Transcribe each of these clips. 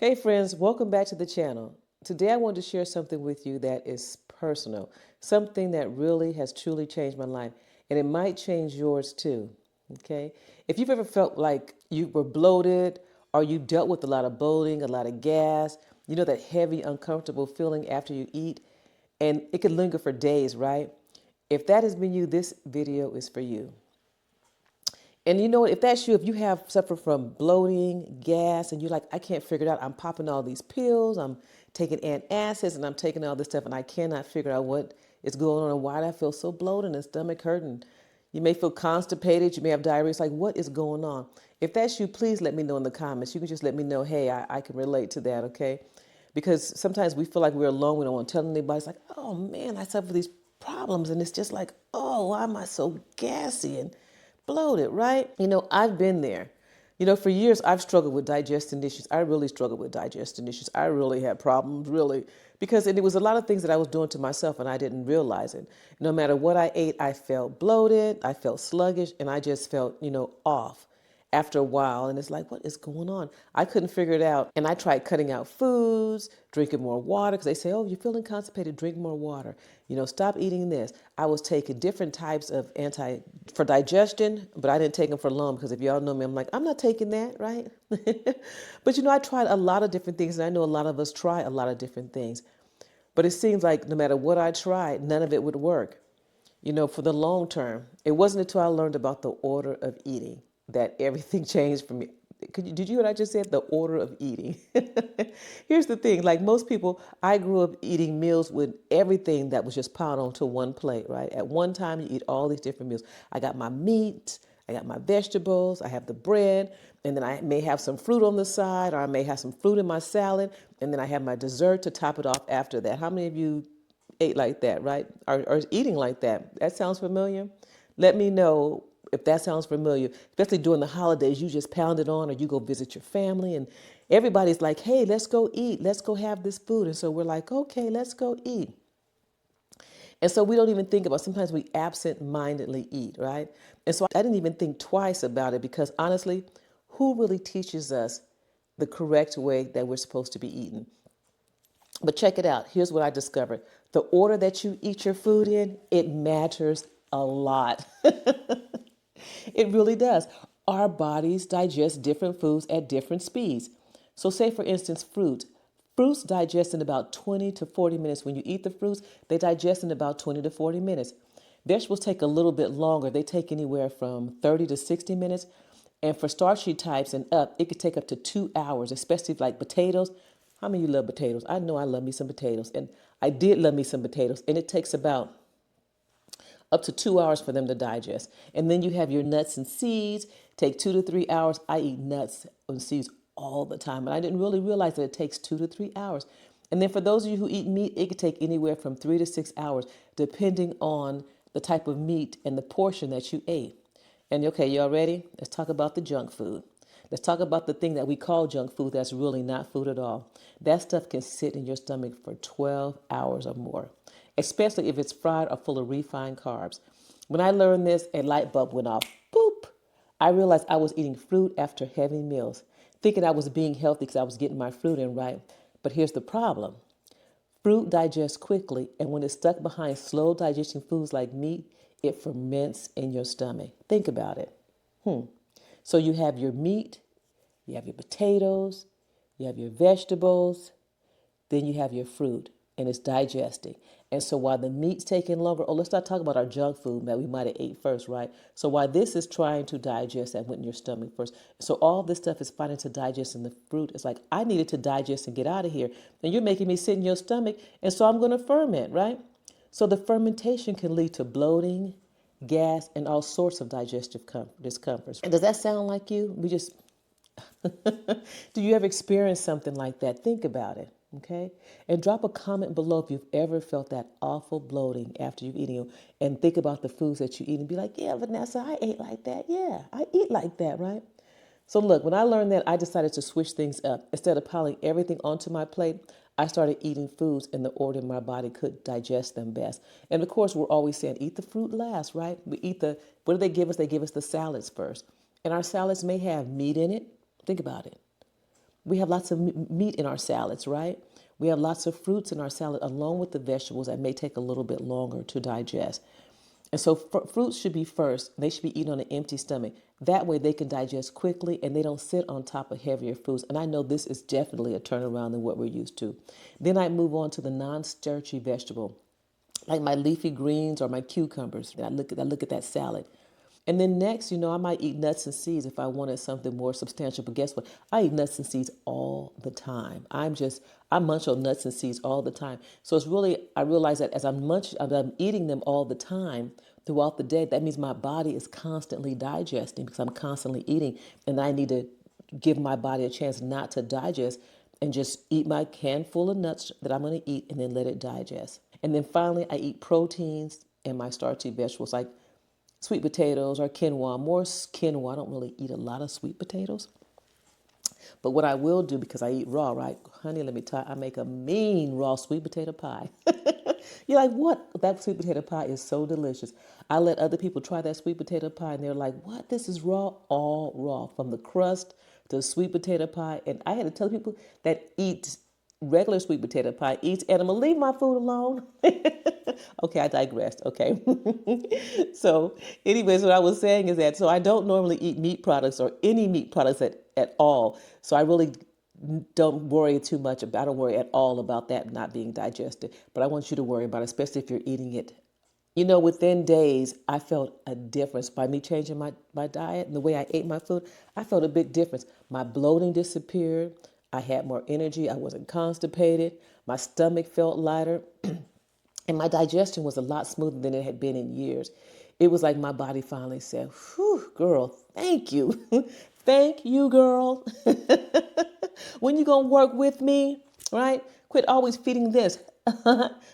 Hey friends, welcome back to the channel. Today I want to share something with you that is personal, something that really has truly changed my life, and it might change yours too. Okay? If you've ever felt like you were bloated or you dealt with a lot of bloating, a lot of gas, you know that heavy, uncomfortable feeling after you eat, and it could linger for days, right? If that has been you, this video is for you. And you know what? If that's you, if you have suffered from bloating, gas, and you're like, I can't figure it out. I'm popping all these pills. I'm taking antacids, and I'm taking all this stuff, and I cannot figure out what is going on and why I feel so bloated and stomach hurting. You may feel constipated. You may have diarrhea. It's like, what is going on? If that's you, please let me know in the comments. You can just let me know, hey, I can relate to that, okay? Because sometimes we feel like we're alone. We don't want to tell anybody. It's like, oh man, I suffer these problems. And it's just like, oh, why am I so gassy and bloated, right? You know, I've been there. You know, for years I've struggled with digestion issues. I really struggled with digestion issues. I really had problems, really, because it was a lot of things that I was doing to myself and I didn't realize it. No matter what I ate, I felt bloated, I felt sluggish, and I just felt, off after a while. And it's like, what is going on? I couldn't figure it out. And I tried cutting out foods, drinking more water, because they say, oh, you're feeling constipated, drink more water. You know, stop eating this. I was taking different types of for digestion, but I didn't take them for long because if y'all know me, I'm like, I'm not taking that, right? But you know, I tried a lot of different things, and I know a lot of us try a lot of different things. But it seems like no matter what I tried, none of it would work. You know, for the long term, it wasn't until I learned about the order of eating that everything changed for me. Did you hear what I just said? The order of eating. Here's the thing, like most people, I grew up eating meals with everything that was just piled onto one plate, right? At one time, you eat all these different meals. I got my meat, I got my vegetables, I have the bread, and then I may have some fruit on the side, or I may have some fruit in my salad, and then I have my dessert to top it off after that. How many of you ate like that, right? Or eating like that? That sounds familiar? Let me know if that sounds familiar, especially during the holidays. You just pound it on, or you go visit your family, and everybody's like, hey, let's go eat. Let's go have this food. And so we're like, okay, let's go eat. And so we don't even think about, sometimes we absent-mindedly eat, right? And so I didn't even think twice about it because honestly, who really teaches us the correct way that we're supposed to be eating? But check it out. Here's what I discovered. The order that you eat your food in, it matters a lot. It really does. Our bodies digest different foods at different speeds. So say for instance, fruit. Fruits digest in about 20 to 40 minutes. When you eat the fruits, they digest in about 20 to 40 minutes. Vegetables take a little bit longer. They take anywhere from 30 to 60 minutes. And for starchy types and up, it could take up to 2 hours, especially like potatoes. How many of you love potatoes? I know I love me some potatoes. And I did love me some potatoes. And it takes about up to 2 hours for them to digest. And then you have your nuts and seeds, take 2 to 3 hours. I eat nuts and seeds all the time, and I didn't really realize that it takes 2 to 3 hours. And then for those of you who eat meat, it could take anywhere from 3 to 6 hours, depending on the type of meat and the portion that you ate. And okay, y'all ready? Let's talk about the junk food. Let's talk about the thing that we call junk food that's really not food at all. That stuff can sit in your stomach for 12 hours or more, especially if it's fried or full of refined carbs. When I learned this, a light bulb went off. Boop! I realized I was eating fruit after heavy meals, thinking I was being healthy because I was getting my fruit in right. But here's the problem. Fruit digests quickly, and when it's stuck behind slow digesting foods like meat, it ferments in your stomach. Think about it. So you have your meat, you have your potatoes, you have your vegetables, then you have your fruit, and it's digesting. And so while the meat's taking longer, oh, let's not talk about our junk food that we might have ate first, right? So while this is trying to digest, that went in your stomach first. So all this stuff is fighting to digest in the fruit. It's like, I needed to digest and get out of here. And you're making me sit in your stomach, and so I'm going to ferment, right? So the fermentation can lead to bloating, gas, and all sorts of digestive discomforts. And does that sound like you? Do you ever experience something like that? Think about it, okay? And drop a comment below if you've ever felt that awful bloating after you've eaten them. And think about the foods that you eat and be like, yeah, Vanessa, I ate like that. Yeah, I eat like that, right? So look, when I learned that, I decided to switch things up. Instead of piling everything onto my plate, I started eating foods in the order my body could digest them best. And of course, we're always saying, eat the fruit last, right? What do they give us? They give us the salads first. And our salads may have meat in it. Think about it. We have lots of meat in our salads, right? We have lots of fruits in our salad along with the vegetables that may take a little bit longer to digest. And so fruits should be first. They should be eaten on an empty stomach. That way they can digest quickly and they don't sit on top of heavier foods. And I know this is definitely a turnaround than what we're used to. Then I move on to the non-starchy vegetable, like my leafy greens or my cucumbers. I look at that salad. And then next, I might eat nuts and seeds if I wanted something more substantial. But guess what? I eat nuts and seeds all the time. I munch on nuts and seeds all the time. So I realize that as I'm eating them all the time throughout the day, that means my body is constantly digesting because I'm constantly eating. And I need to give my body a chance not to digest and just eat my handful of nuts that I'm going to eat and then let it digest. And then finally, I eat proteins and my starchy vegetables like sweet potatoes or quinoa, more quinoa. I don't really eat a lot of sweet potatoes. But what I will do, because I eat raw, right? Honey, let me tell you, I make a mean raw sweet potato pie. You're like, what? That sweet potato pie is so delicious. I let other people try that sweet potato pie, and they're like, what? This is raw? All raw, from the crust to the sweet potato pie. And I had to tell people that eat regular sweet potato pie, eats animal, leave my food alone. Okay, I digressed. Okay. So, anyways, what I was saying is that so I don't normally eat meat products or any meat products at all. So I really don't worry too much about. I don't worry at all about that not being digested. But I want you to worry about it, especially if you're eating it. Within days, I felt a difference by me changing my diet and the way I ate my food. I felt a big difference. My bloating disappeared. I had more energy. I wasn't constipated. My stomach felt lighter. And my digestion was a lot smoother than it had been in years. It was like my body finally said, whew, girl, thank you. Thank you, girl. When you going to work with me, right? Quit always feeding this.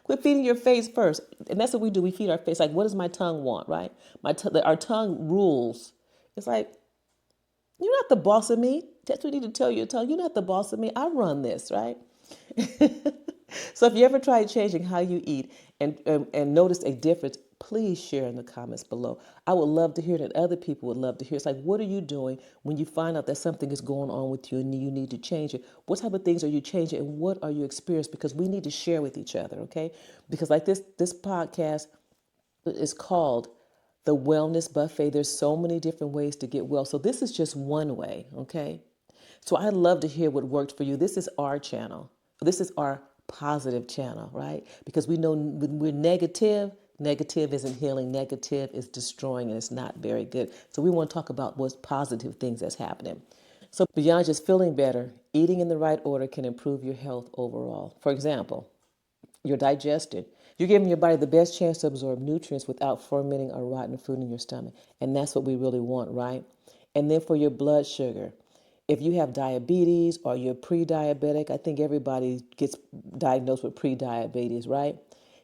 Quit feeding your face first. And that's what we do. We feed our face. Like, what does my tongue want, right? Our tongue rules. It's like, you're not the boss of me. That's what you need to tell your tongue. You're not the boss of me. I run this, right? So if you ever tried changing how you eat and noticed a difference, please share in the comments below. I would love to hear that other people would love to hear. It's like, what are you doing when you find out that something is going on with you and you need to change it? What type of things are you changing and what are you experiencing? Because we need to share with each other, okay? Because like this podcast is called The Wellness Buffet. There's so many different ways to get well. So this is just one way, okay? So I'd love to hear what worked for you. This is our channel. This is our positive channel, right? Because we know when we're negative isn't healing. Negative is destroying and it's not very good. So we want to talk about what's positive things that's happening. So beyond just feeling better, eating in the right order can improve your health overall. For example, your digestion. You're giving your body the best chance to absorb nutrients without fermenting or rotten food in your stomach. And that's what we really want, right? And then for your blood sugar. If you have diabetes or you're pre-diabetic, I think everybody gets diagnosed with pre-diabetes, right?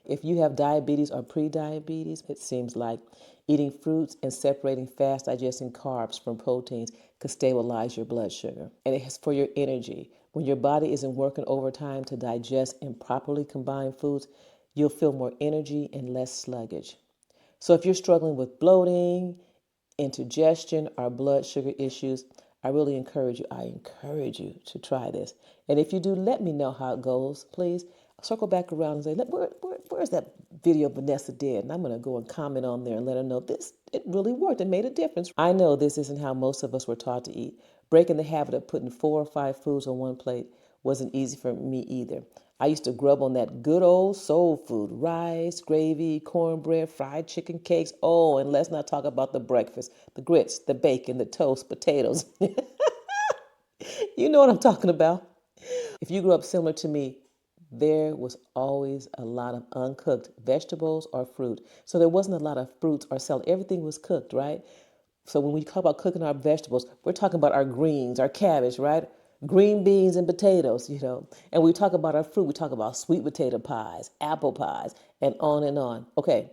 If you have diabetes or pre-diabetes, it seems like eating fruits and separating fast digesting carbs from proteins could stabilize your blood sugar. And it's for your energy. When your body isn't working overtime to digest and properly combine foods, you'll feel more energy and less sluggish. So if you're struggling with bloating, indigestion, or blood sugar issues, I encourage you to try this. And if you do, let me know how it goes, please. Circle back around and say, where's that video Vanessa did? And I'm going to go and comment on there and let her know it really worked and made a difference. I know this isn't how most of us were taught to eat. Breaking the habit of putting 4 or 5 foods on one plate wasn't easy for me either. I used to grub on that good old soul food, rice, gravy, cornbread, fried chicken, cakes. Oh, and let's not talk about the breakfast, the grits, the bacon, the toast, potatoes. You know what I'm talking about. If you grew up similar to me, there was always a lot of uncooked vegetables or fruit. So there wasn't a lot of fruits or salad. Everything was cooked, right? So when we talk about cooking our vegetables, we're talking about our greens, our cabbage, right? Green beans and potatoes, And we talk about our fruit, we talk about sweet potato pies, apple pies, and on and on. Okay,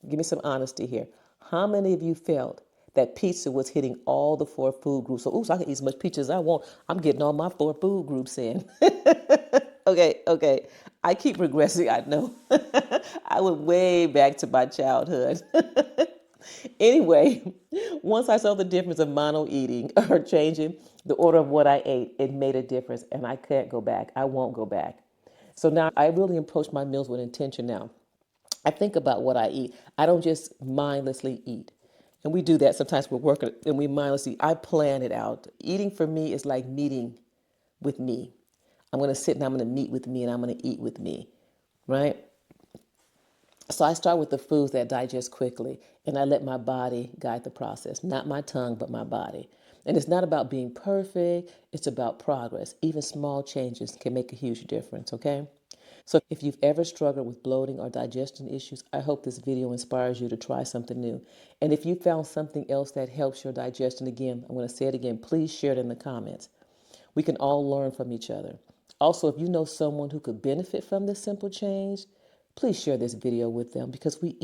give me some honesty here. How many of you felt that pizza was hitting all the 4 food groups? So I can eat as much pizza as I want. I'm getting all my 4 food groups in. Okay. I keep regressing, I know. I went way back to my childhood. Anyway, once I saw the difference of mono eating or changing, the order of what I ate, it made a difference, and I can't go back. I won't go back. So now I really approach my meals with intention now. I think about what I eat. I don't just mindlessly eat. And we do that sometimes we're working and we mindlessly. I plan it out. Eating for me is like meeting with me. I'm going to sit and I'm going to meet with me and I'm going to eat with me, right? So I start with the foods that digest quickly and I let my body guide the process, not my tongue, but my body. And it's not about being perfect, it's about progress. Even small changes can make a huge difference, okay? So if you've ever struggled with bloating or digestion issues, I hope this video inspires you to try something new. And if you found something else that helps your digestion, again, I'm going to say it again, please share it in the comments. We can all learn from each other. Also, if you know someone who could benefit from this simple change, please share this video with them because we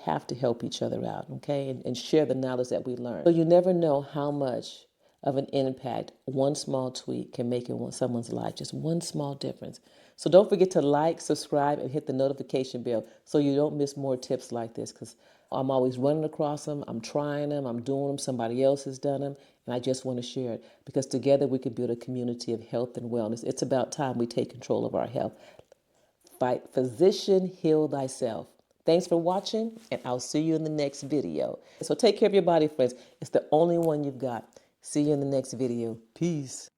have to help each other out, okay? And share the knowledge that we learn. So you never know how much of an impact one small tweak can make in someone's life, just one small difference. So don't forget to like, subscribe, and hit the notification bell so you don't miss more tips like this because I'm always running across them, I'm trying them, I'm doing them, somebody else has done them, and I just want to share it because together we can build a community of health and wellness. It's about time we take control of our health. Fight, physician, heal thyself. Thanks for watching, and I'll see you in the next video. So take care of your body, friends. It's the only one you've got. See you in the next video. Peace.